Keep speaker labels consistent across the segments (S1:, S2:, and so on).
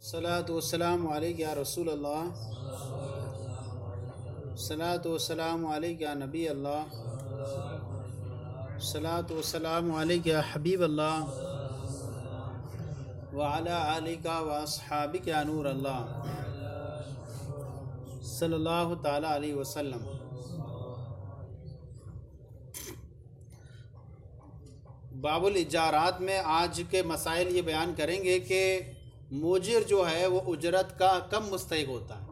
S1: सलातु वस्सलामु अलैका या रसूल अल्लाह, सलातु वस्सलामु अलैका या नबी अल्लाह, सलातु वस्सलामु अलैका या हबीब अल्लाह व अला आलिका व अस्हाबिका या नूर अल्लाह सल्लल्लाहु ताला अलैहि वसल्लम। बाबुल इजारात में आज के मसाइल ये बयान करेंगे कि मुजिर जो है वो उजरत का कब मुस्तहिक होता है,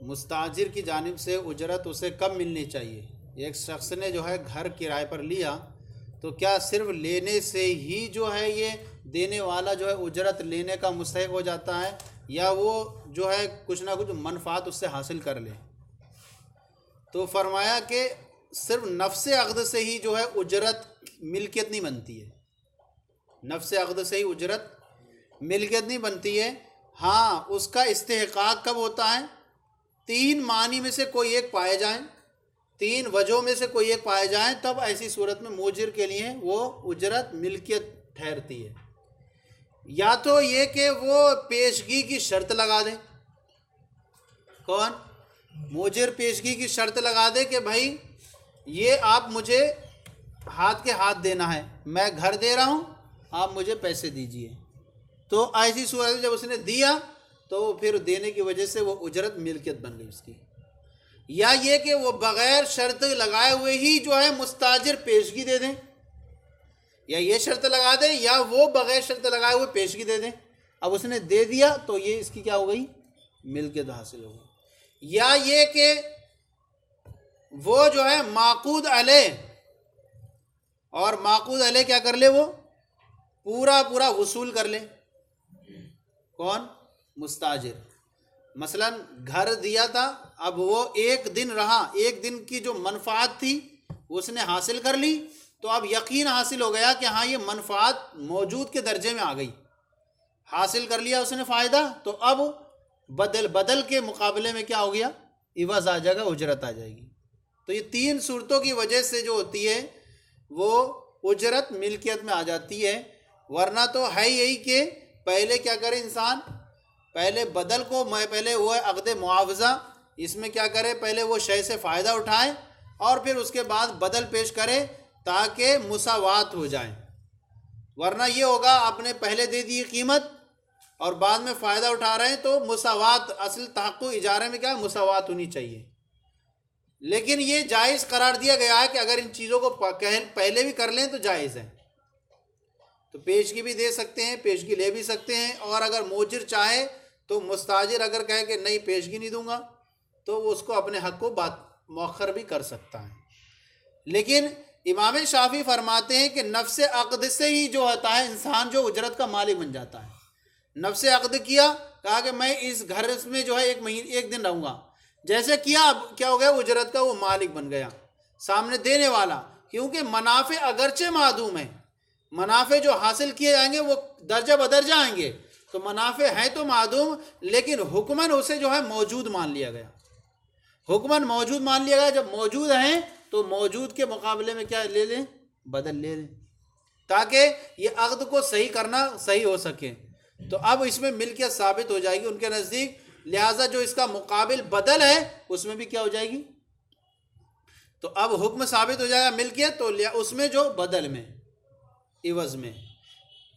S1: मुस्ताजिर की जानिब से उजरत उसे कब मिलनी चाहिए। एक शख्स ने जो है घर किराए पर लिया तो क्या सिर्फ लेने से ही जो है ये देने वाला जो है उजरत लेने का मुस्तहिक हो जाता है, या वो जो है कुछ ना कुछ मनफात उससे हासिल कर ले। तो फरमाया कि सिर्फ नफ्स अक़द से ही जो है उजरत मिल्कियत नहीं बनती है, नफ्स अक़द से ही उजरत मिल्कियत नहीं बनती है। हाँ, उसका इस्तेहकाक कब होता है, तीन मानी में से कोई एक पाए जाएं, तीन वजहों में से कोई एक पाए जाएं, तब ऐसी सूरत में मुजिर के लिए वो उजरत मिल्कियत ठहरती है। या तो ये कि वो पेशगी की शर्त लगा दे, कौन मुजिर पेशगी की शर्त लगा दे कि भाई ये आप मुझे हाथ के हाथ देना है, मैं घर दे रहा हूँ, आप मुझे पैसे दीजिए। तो ऐसी सूरत में जब उसने दिया तो फिर देने की वजह से वो उजरत मिल्कियत बन गई उसकी। या ये कि वो बग़ैर शर्त लगाए हुए ही जो है मुस्ताजिर पेशगी दे दें, या ये शर्त लगा दे या वो बग़ैर शर्त लगाए हुए पेशगी दे दें। अब उसने दे दिया तो ये इसकी क्या हो गई, मिल्कियत हासिल हो गई। या ये कि वो जो है माकूद अलैह, और माकूद अलैह क्या कर ले, वो पूरा पूरा वसूल कर ले। कौन, मुस्ताजिर। मसलन घर दिया था, अब वो एक दिन रहा, एक दिन की जो मनफात थी उसने हासिल कर ली, तो अब यकीन हासिल हो गया कि हाँ ये मनफात मौजूद के दर्जे में आ गई, हासिल कर लिया उसने फ़ायदा। तो अब बदल के मुकाबले में क्या हो गया, इवज़ आ जाएगा, उजरत आ जाएगी। तो ये तीन सूरतों की वजह से जो होती है वो उजरत मिल्कियत में आ जाती है। वरना तो है यही कि पहले क्या करे इंसान, पहले बदल को पहले वो है अक़द मुआवज़ा, इसमें क्या करे, पहले वो शय से फ़ायदा उठाए और फिर उसके बाद बदल पेश करे ताकि मुसावात हो जाए। वरना ये होगा आपने पहले दे दी कीमत और बाद में फ़ायदा उठा रहे हैं, तो मुसावात, असल तहक़्क़ुक़ इजारे में क्या है, मुसावात होनी चाहिए। लेकिन ये जायज़ करार दिया गया है कि अगर इन चीज़ों को पहले भी कर लें तो जायज़ है। तो पेशगी भी दे सकते हैं, पेशगी ले भी सकते हैं, और अगर मुजिर चाहे तो मुस्ताजिर अगर कहे कि नहीं पेशगी नहीं दूंगा तो वो उसको अपने हक़ को मौखर भी कर सकता है। लेकिन इमाम शाफी फरमाते हैं कि नफ्स अक़द से ही जो होता है इंसान जो उजरत का मालिक बन जाता है। नफ्स अक़द किया, कहा कि मैं इस घर में जो है एक दिन रहूँगा, जैसे किया अब क्या हो गया, उजरत का वो मालिक बन गया, सामने देने वाला। क्योंकि मुनाफे अगरचे मादूम है, मुनाफे जो हासिल किए जाएंगे वो दर्जा बदर्जा आएंगे, तो मुनाफे हैं तो मादूम, लेकिन हुक्मन उसे जो है मौजूद मान लिया गया, हुक्मन मौजूद मान लिया गया। जब मौजूद हैं तो मौजूद के मुकाबले में क्या ले लें, बदल ले लें, ताकि ये अक़द को सही करना सही हो सके। तो अब इसमें मिल्कियत साबित हो जाएगी उनके नज़दीक, लिहाजा जो इसका मुकाबिल बदल है उसमें भी क्या हो जाएगी, तो अब हुक्म साबित हो जाएगा मिल्कियत, तो उसमें जो बदल में, इवज़ में।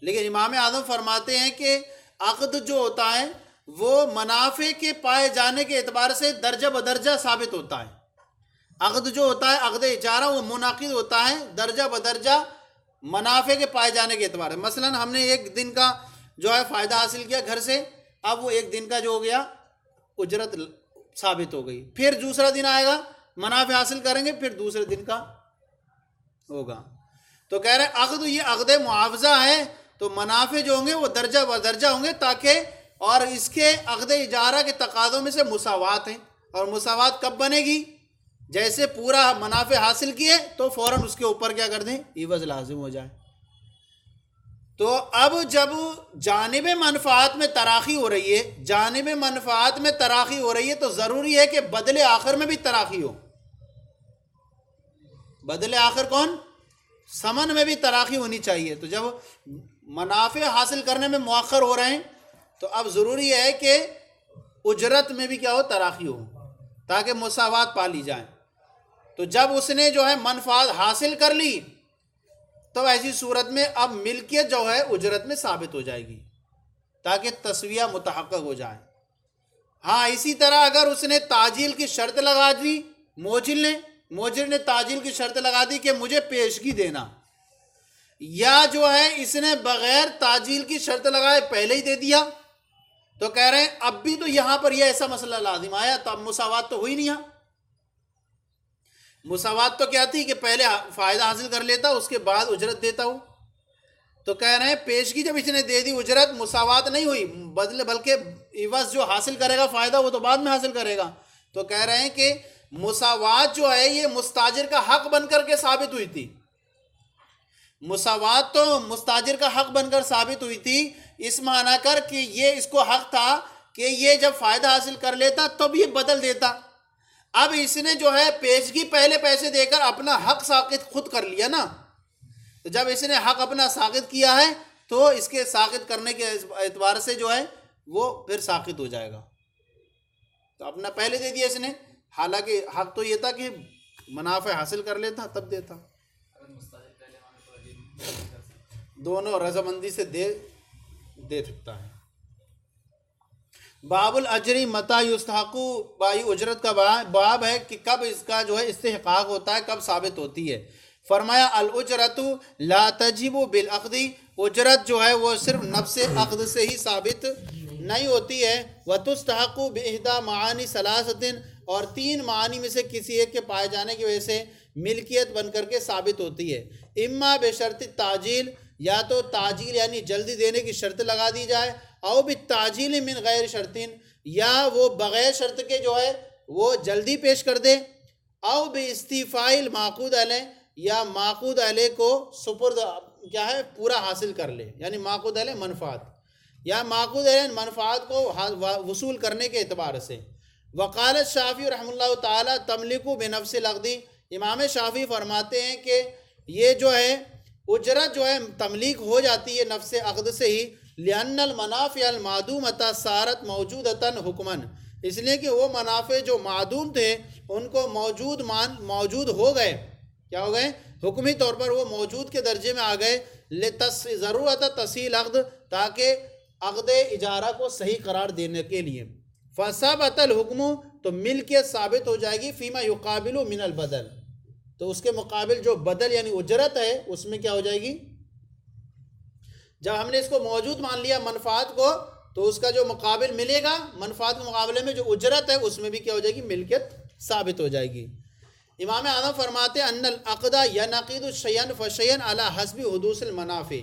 S1: लेकिन इमाम आज़म फरमाते हैं कि अक़द जो होता है वो मुनाफे के पाए जाने के एतबार से दर्जा बदर्जा साबित होता है। अक़द जो होता है, अक़द इजारा, वो मुनाक़िद होता है दर्जा बदर्जा मुनाफे के पाए जाने के एतबार से। मसलन हमने एक दिन का जो है फ़ायदा हासिल किया घर से, अब वो एक दिन का जो हो गया उजरत साबित हो गई। फिर दूसरा दिन आएगा, मुनाफे हासिल करेंगे, फिर दूसरे दिन का होगा। तो कह रहे अक़द, ये अक़द मुआवज़ा है, तो मुनाफे जो होंगे वो दर्जा बदर्जा होंगे, ताकि और इसके अक़द इजारा के तकाज़ों में से मुसावात है। और मुसावात कब बनेगी, जैसे पूरा मुनाफे हासिल किए तो फ़ौरन उसके ऊपर क्या कर दें, इवज़ लाजिम हो जाए। तो अब जब जानिब मनफ़ात में तराक़ी हो रही है, जानिब मनफ़ात में तराक़ी हो रही है, तो ज़रूरी है कि बदले आखिर में भी तराक़ी हो। बदले आखिर कौन, समन में भी तराक़ी होनी चाहिए। तो जब मुनाफे हासिल करने में मुअख्खर हो रहे हैं तो अब ज़रूरी है कि उजरत में भी क्या हो, तराखी हो, ताकि मुसावात पाली जाए। तो जब उसने जो है मनफात हासिल कर ली तो ऐसी सूरत में अब मिल्कियत जो है उजरत में साबित हो जाएगी, ताकि तस्विया मुतहक्कक हो जाए। हाँ, इसी तरह अगर उसने ताजील की शर्त लगा दी, मोजिर ने ताजील की शर्त लगा दी कि मुझे पेशगी देना, या जो है इसने बगैर ताजील की शर्त लगाए पहले ही दे दिया, तो कह रहे हैं अब भी तो यहां पर यह ऐसा मसला लाजिम आया, तब मुसावात तो हुई नहीं। यहां मुसावात तो क्या थी कि पहले फायदा हासिल कर लेता, उसके बाद उजरत देता हूं। तो कह रहे हैं पेशगी जब इसने दे दी, उजरत, मुसावात नहीं हुई, बदले बल्कि इवज जो हासिल करेगा फायदा वो तो बाद में हासिल करेगा। तो कह रहे हैं कि मुसावात जो है ये मुस्ताजिर का हक बनकर के साबित हुई थी। मुसावात तो मुस्ताजिर का हक बनकर साबित हुई थी, इस माना कर कि ये इसको हक था कि ये जब फायदा हासिल कर लेता तब ये बदल देता। अब इसने जो है पेशगी पहले पैसे देकर अपना हक साकित खुद कर लिया ना, तो जब इसने हक अपना साकित किया है तो इसके साकित करने के एतबार से जो है वो फिर साकित हो जाएगा। तो अपना पहले दे दिया इसने, हालांकि हक तो ये था कि मुनाफे हासिल कर लेता तब देता। दोनों रजामंदी से दे सकता है। बाबुल अजरी मता युस्तहकु बाई उजरत का बाब है कि कब इसका जो है इस्तेहकाक होता है, कब साबित होती है। फरमाया अल उजरतु ला तजिबु बिल अक़दी, उजरत जो है वो सिर्फ नफ्से अक़द से ही साबित नहीं होती है। व तुस्तहकु बिइहदा मानी सलासतिन, और 3 मानी में से किसी एक के पाए जाने की वजह से मिल्कियत बन करके साबित होती है। इम्मा बेशर्त ताजील, या तो ताजील यानी जल्दी देने की शर्त लगा दी जाए, और भी ताजील मिन गैर शर्तिन, या वो बग़ैर शर्त के जो है वो जल्दी पेश कर दे, और भी इस्तीफ़ाइल माक़ूद अलैह, या माक़ूद अलैह को सुपुर्द क्या है पूरा हासिल कर ले, यानी माक़ूद अलैह मनफ़ात, या माक़ूद अलैह मनफ़ात को वसूल करने के एतबार से। वक़ालत शाफ़ी रहमतुल्लाह ताला तमलिकु बिनफ़्सिल अक़दी, इमाम शाफ़ी फरमाते हैं कि ये जो है उजरत जो है तमलीक हो जाती है नफ्स अक़द से ही, लिअन्नल मनाफ़िअल मादूमता सारत मौजूदतन हुक्मन, इसलिए कि वो मुनाफ़े जो मादूम थे उनको मौजूद हो गए, क्या हो गए, हुक्मी तौर पर वो मौजूद के दर्जे में आ गए। ले ज़रूरत तसील अक़द, ताकि अक़द इजारा को सही करार देने के लिए। फ़साबतल हुक्म, तो मिल्कियत साबित हो जाएगी, फ़ीमा युक़ाबिलु मिनल बदल, तो उसके मुकाबिल जो बदल यानी उजरत है उसमें क्या हो जाएगी, जब हमने इसको मौजूद मान लिया मनफात को, तो उसका जो मुकाबिल मिलेगा मनफात के मुकाबले में जो उजरत है उसमें भी क्या हो जाएगी, मिल्कियत साबित हो जाएगी। इमाम आज़म फरमाते अन्नल अक़दा यनक़िदु शयन फ़शयन अला हस्बि हुदूसिल मनाफ़े,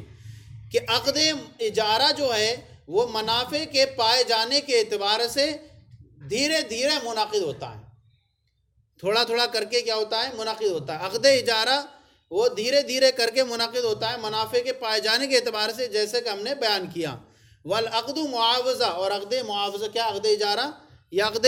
S1: कि अक़द इजारा जो है वो मुनाफ़े के पाए जाने के एतबार से धीरे धीरे मुनाक़िद होता है, थोड़ा थोड़ा करके क्या होता है, मुनाक़िद होता है। अक़द इजारा वो धीरे धीरे करके मुनाक़िद होता है मुनाफ़े के पाए जाने के एतबार से, जैसे कि हमने बयान किया। वल अक़दु मुआवज़ा, और अक़द मुआवज़ा क्या, अक़द इजारा या अक़द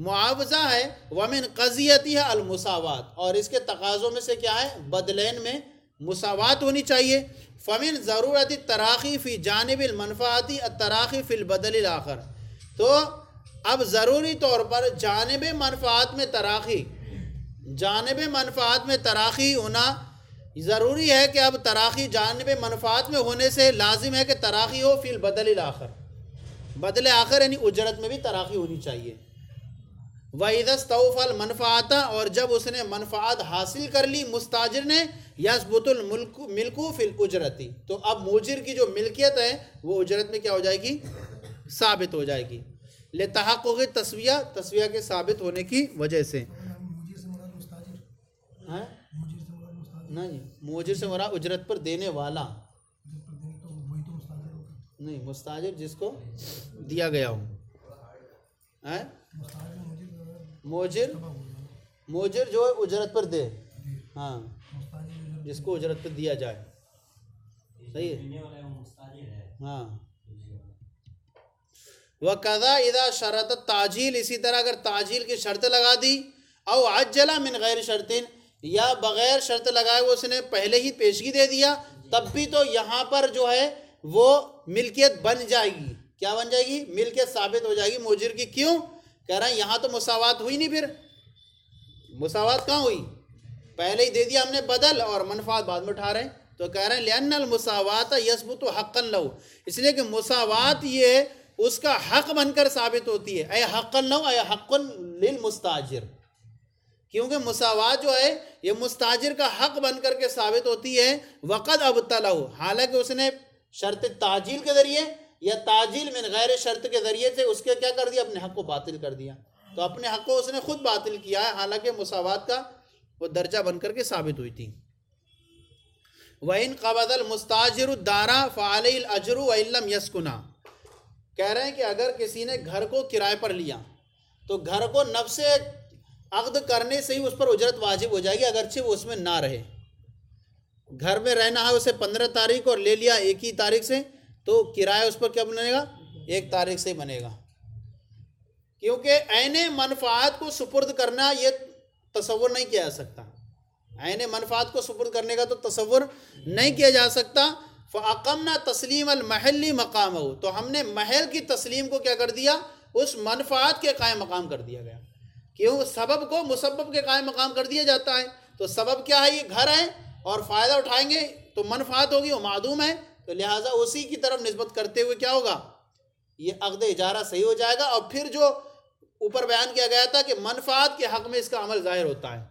S1: मुआवज़ा है। वमिन क़ज़ियती है अल मुसावात, और इसके तकाज़ों में से क्या है, बदलैन में मुसावात होनी चाहिए। फ़मिन ज़रूरत तराख़ी फ़ी जानिबिल मनफ़ाती तराख़ी फ़िल बदलिल आख़र, तो अब ज़रूरी तौर पर जानिब मनफ़ात में तराख़ी, जानिब मनफ़ात में तराख़ी होना ज़रूरी है कि अब तराख़ी जानिब मनफ़ात में होने से लाजिम है कि तराख़ी हो फ़िल बदलिल आख़र, बदले आख़िर यानी उजरत में भी तराख़ी होनी चाहिए। वइज़स्तौफ़ल मनफ़ाता, और जब उसने मनफ़ात हासिल कर ली मुस्ताजिर ने, यस्बुतुल मिल्कु फ़िल उजरती, तो अब मुजिर की जो मिल्कियत है वो उजरत में क्या हो जाएगी, साबित हो जाएगी। ले तहक़्क़ुक़ तस्विया, तस्विया के साबित होने की वजह से। हैं नहीं, मुजिर से मुराद उजरत पर देने वाला नहीं, मुस्ताजिर जिसको दिया गया हो है। मोजिर जो है उजरत पर दे, हाँ, जिसको उजरत पर दिया जाए, सही है, हाँ। व कज़ा इदा शरत ताजील, इसी तरह अगर ताजील की शर्त लगा दी, औ अज्जला मिन गैर शर्तिन, या बग़ैर शर्त लगाए वो उसने पहले ही पेशगी दे दिया, तब भी तो यहाँ पर जो है वो मिल्कियत बन जाएगी, क्या बन जाएगी, मिल्कियत साबित हो जाएगी मुजिर की। क्यों, कह रहे हैं यहाँ तो मुसावात हुई नहीं, फिर मुसावात कहाँ हुई, पहले ही दे दिया हमने बदल और मनफात बाद में उठा रहे हैं। तो कह रहे हैं लिअन्नल मुसावात यसबुत हक़्क़न लहू, इसलिए कि मुसावात ये उसका हक बनकर साबित होती है। अय हक़्क़न लहू अय हक़्क़ुन लिल मुस्ताजिर, क्योंकि मुसावात जो है ये मुस्ताजिर का हक बन करके साबित होती है। वक़द अबतलहू, हालांकि उसने शर्त ताजील के ज़रिए या ताजील मिन गैर शर्त के ज़रिए से उसके क्या कर दिया, अपने हक को बातिल कर दिया। तो अपने हक को उसने खुद बातिल किया है, हालांकि मुसावात का वो दर्जा बन करके साबित हुई थी। वइन क़बदल मुस्ताजिर दारा फ़अलैहिल अजरु व इल्लम यस्कुना, कह रहे हैं कि अगर किसी ने घर को किराए पर लिया तो घर को नफ्स अक़्द करने से ही उस पर उजरत वाजिब हो जाएगी, अगरचे वो उसमें ना रहे। घर में रहना है उसे 15 तारीख और ले लिया 1 ही तारीख से, तो किराया उस पर क्या बनेगा, 1 तारीख से ही बनेगा। क्योंकि ऐने मनफात को सुपुर्द करना ये तसव्वुर नहीं किया जा सकता, ऐने मनफात को सुपुर्द करने का तो तसव्वुर नहीं किया जा सकता। फ़अक़मना तस्लीम अल महल्ली मकामहू, तो हमने महल की तस्लीम को क्या कर दिया, उस मनफात के कायम मकाम कर दिया गया। क्यों, सबब को मुसब्बब के कायम मकाम कर दिया जाता है। तो सबब क्या है, ये घर है और फ़ायदा उठाएंगे तो मनफात होगी, वो मादूम है, तो लिहाजा उसी की तरफ निस्बत करते हुए क्या होगा, ये अक़्द इजारा सही हो जाएगा। और फिर जो ऊपर बयान किया गया था कि मनफात के हक़ में इसका अमल ज़ाहिर होता है।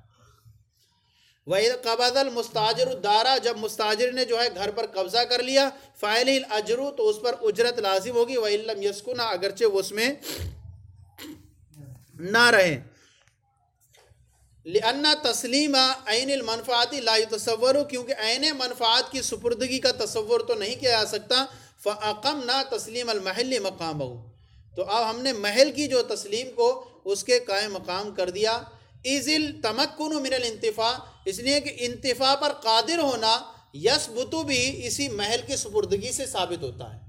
S1: वही क़बदल मुस्ताजिर दारा, जब मुस्ताजिर ने जो है घर पर कब्ज़ा कर लिया, फ़अलैहिल अजरु, तो उस पर उजरत लाजिम होगी। व इल्लम यस्कुना, अगरचे वो उसमें ना रहे। लिअन्ना तस्लीमा ऐनिल मनफ़ाती ला युतसव्वरु, क्योंकि ऐने मनफ़ात की सुपुर्दगी का तसव्वुर तो नहीं किया जा सकता। फ़अक़मना तस्लीम अल महल्ली मकामहू, तो अब हमने महल की जो तस्लीम को उसके कायम मकाम कर दिया। इज़िल तमक्कुनु मिनल इंतिफ़ा, इसलिए कि इंतिफ़ा पर कादिर होना यसबुतु भी इसी महल की सुपुर्दगी से साबित होता है।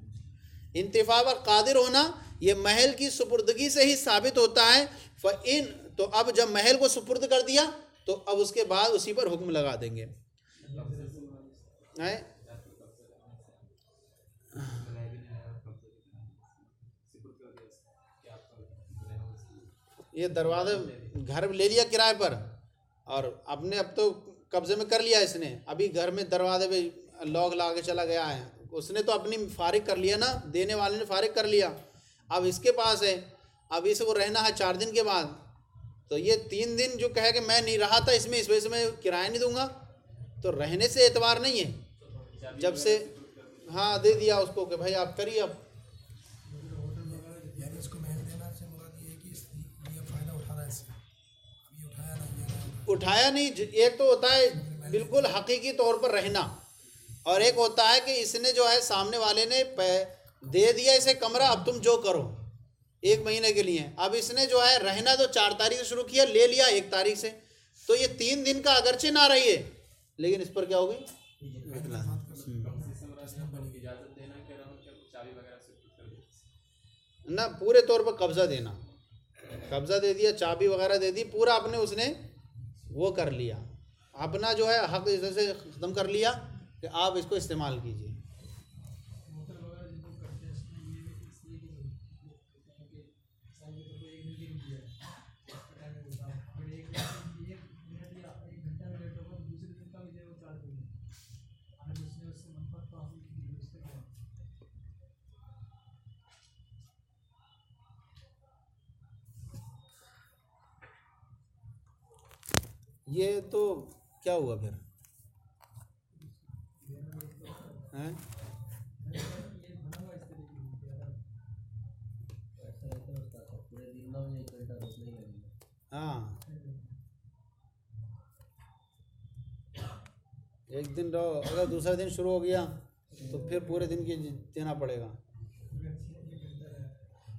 S1: इंतिफ़ा पर कादिर होना ये महल की सुपुर्दगी से ही साबित होता है। फ़इन, तो अब जब महल को सुपुर्द कर दिया तो अब उसके बाद उसी पर हुक्म लगा देंगे। ये दरवाज़ा घर ले लिया किराए पर और अपने अब तो कब्ज़े में कर लिया इसने, अभी घर में दरवाजे पे लॉक लगा के चला गया है, उसने तो अपनी फारिग कर लिया ना, देने वाले ने फारिग कर लिया। अब इसके पास है, अब इसे वो रहना है 4 दिन के बाद, तो ये 3 दिन जो कहे कि मैं नहीं रहा था इसमें, इस वजह से मैं किराया नहीं दूंगा, तो रहने से एतबार नहीं है। जब से हाँ दे दिया उसको कि भाई आप करिए, अब उठाया नहीं। एक तो होता है बिल्कुल हकीकी तौर पर रहना, और एक होता है कि इसने जो है सामने वाले ने दे दिया इसे कमरा, अब तुम जो करो 1 महीने के लिए। अब इसने जो है रहना तो 4 तारीख से शुरू किया, ले लिया 1 तारीख से, तो ये 3 दिन का अगरचे ना रही है, लेकिन इस पर क्या होगी ना, पूरे तौर पर कब्जा देना, कब्जा दे दिया, चाबी वगैरह दे दी, पूरा अपने उसने वो कर लिया, अपना जो है हक इस से ख़त्म कर लिया कि आप इसको इस्तेमाल कीजिए। ये तो क्या हुआ फिर हैं? हाँ, 1 दिन रहो, अगर दूसरा दिन शुरू हो गया तो फिर पूरे दिन की देना पड़ेगा।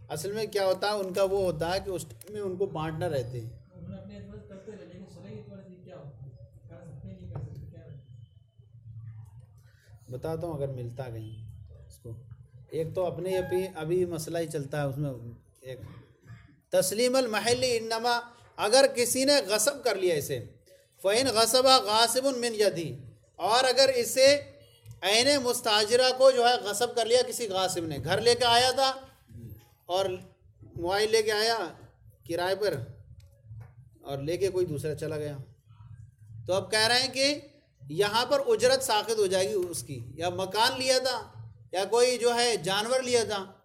S1: असल में क्या होता है, उनका वो होता है कि उस टाइम में उनको बांटना रहते हैं। बताता हूँ अगर मिलता कहीं इसको। एक तो अपने अभी मसला ही चलता है उसमें, एक तस्लीम अल महल्ली इन्नमा, अगर किसी ने गसब कर लिया इसे, फ़इन गसबा गासिबुन मिन यदी, और अगर इसे ऐने मुस्ताजिरा को जो है गसब कर लिया किसी गासिब ने, घर लेके आया था और मोबाइल लेके आया किराए पर और लेके कोई दूसरा चला गया, तो अब कह रहे हैं कि यहाँ पर उजरत साक़ित हो जाएगी उसकी। या मकान लिया था या कोई जो है जानवर लिया था,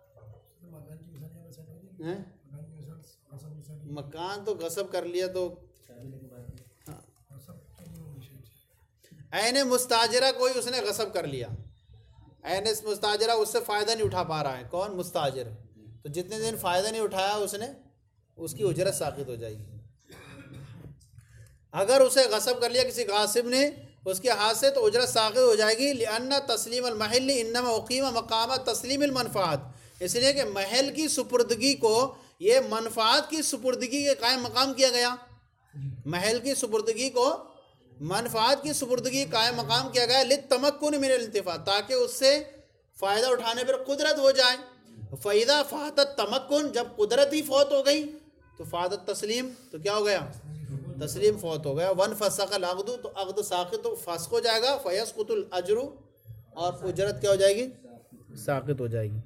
S1: हैं? मकान तो गसब कर लिया तो ऐने मुस्ताजरा कोई उसने गसब कर लिया, ऐने मुस्ताजरा उससे फ़ायदा नहीं उठा पा रहा है, कौन? मुस्ताजिर। तो जितने दिन फ़ायदा नहीं उठाया उसने, उसकी उजरत साक़ित हो जाएगी। अगर उसे गसब कर लिया किसी गासिब ने उसके हाथ से, तो उजरत साक़ित हो जाएगी। लिअन्ना तस्लीम अल-महल इन्नमा उक़ीम मक़ाम तस्लीम अल-मनफ़ाअत, इसलिए कि महल की सुपुर्दगी को ये मनफ़ात की सुपुर्दगी के कायम मकाम किया गया। महल की सुपुर्दगी को मनफ़ात की सुपुर्दगी कायम मकाम किया गया लित्तमक्कुन मिनल इंतिफ़ा, ताकि उससे फ़ायदा उठाने पर कुदरत हो जाए। फ़इज़ा फ़ातत तमक्कुन, जब कुदरत ही फ़ौत हो गई तो फ़ातत तस्लीम, तो क्या हो गया? तस्लीम फ़ौत हो गया। वन फ़सक़ल अक़्दु, तो अक़्द साक़ित तो फ़स्क़ हो जाएगा। फ़यस्क़ुतुल अज्रु, और उजरत क्या हो जाएगी? साक़ित हो जाएगी।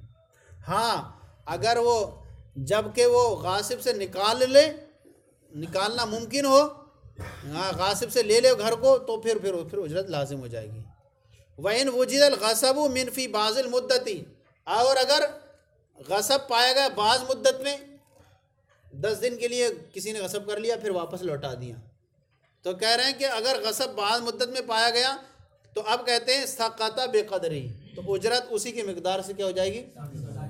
S1: हाँ, अगर वो जबकि वो गासिब से निकालना मुमकिन हो, हाँ गासिब से ले घर को, तो फिर उजरत लाजिम हो जाएगी। वइन वुजिदल गसबु मिन फ़ी बाज़िल मुद्दती, और अगर गसब पाया गया बाज़ मुद्दत में, 10 दिन के लिए किसी ने गसब कर लिया फिर वापस लौटा दिया, तो कह रहे हैं कि अगर गसब बाज़ मुद्दत में पाया गया तो अब कहते हैं सक़ता बेक़दरी, तो उजरत उसी की मिक़दार से क्या हो जाएगी?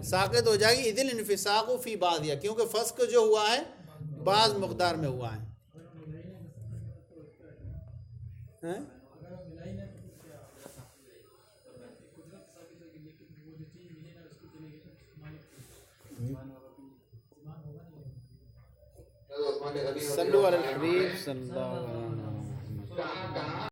S1: साक़ित हो जाएगी। इदिल इन्फ़िसाक़ु फ़ी बाज़िया, क्योंकि फ़स्क़ जो हुआ है बाज़ मक़दार में हुआ है। सल्लल्लाहु अलैहि वसल्लम।